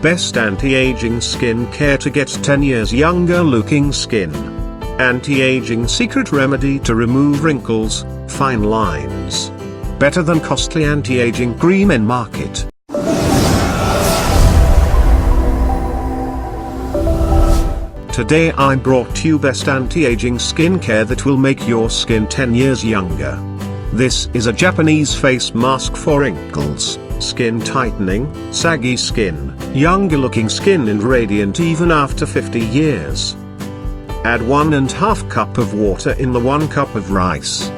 Best anti-aging skin care to get 10 years younger looking skin. Anti-aging secret remedy to remove wrinkles, fine lines. Better than costly anti-aging cream in market. Today I brought you best anti-aging skincare that will make your skin 10 years younger. This is a Japanese face mask for wrinkles, skin tightening, saggy skin, younger looking skin and radiant even after 50 years. Add 1½ cup of water in the 1 cup of rice.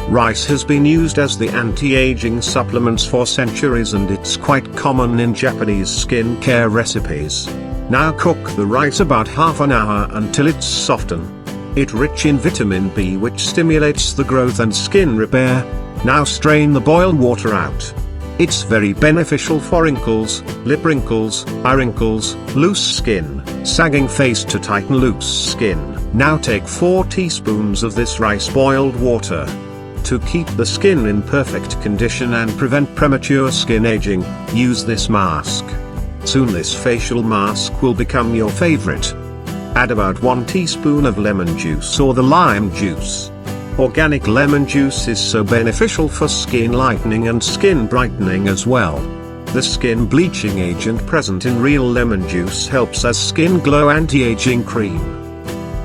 Rice has been used as the anti-aging supplements for centuries and it's quite common in Japanese skin care recipes. Now cook the rice about half an hour until it's softened. It's rich in vitamin B which stimulates the growth and skin repair. Now strain the boiled water out. It's very beneficial for wrinkles, lip wrinkles, eye wrinkles, loose skin, sagging face to tighten loose skin. Now take 4 teaspoons of this rice boiled water. To keep the skin in perfect condition and prevent premature skin aging, use this mask. Soon this facial mask will become your favorite. Add about 1 teaspoon of lemon juice or the lime juice. Organic lemon juice is so beneficial for skin lightening and skin brightening as well. The skin bleaching agent present in real lemon juice helps as skin glow anti-aging cream.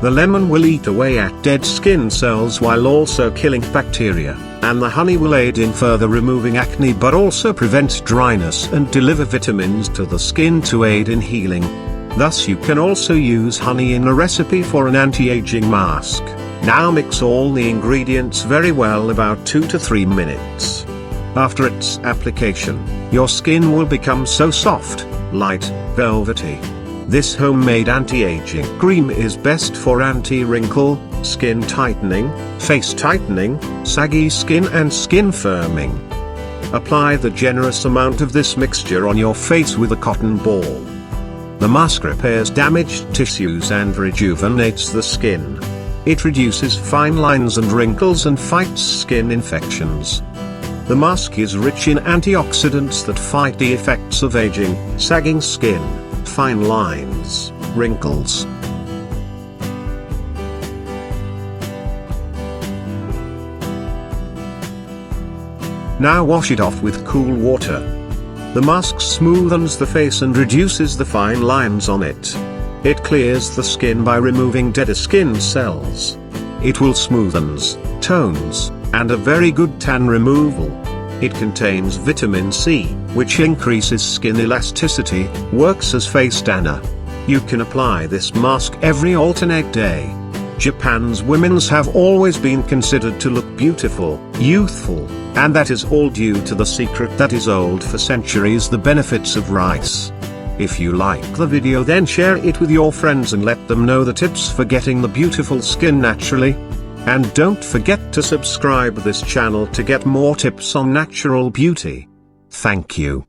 The lemon will eat away at dead skin cells while also killing bacteria, and the honey will aid in further removing acne but also prevent dryness and deliver vitamins to the skin to aid in healing. Thus you can also use honey in a recipe for an anti-aging mask. Now mix all the ingredients very well about 2 to 3 minutes. After its application, your skin will become so soft, light, velvety. This homemade anti-aging cream is best for anti-wrinkle, skin tightening, face tightening, saggy skin and skin firming. Apply the generous amount of this mixture on your face with a cotton ball. The mask repairs damaged tissues and rejuvenates the skin. It reduces fine lines and wrinkles and fights skin infections. The mask is rich in antioxidants that fight the effects of aging, sagging skin, fine lines, wrinkles. Now wash it off with cool water. The mask smoothens the face and reduces the fine lines on it. It clears the skin by removing dead skin cells. It will smoothens, tones, and a very good tan removal. It contains vitamin C, which increases skin elasticity, works as face tanner. You can apply this mask every alternate day. Japan's women's have always been considered to look beautiful, youthful, and that is all due to the secret that is old for centuries: the benefits of rice. If you like the video, then share it with your friends and let them know the tips for getting the beautiful skin naturally. And don't forget to subscribe this channel to get more tips on natural beauty. Thank you.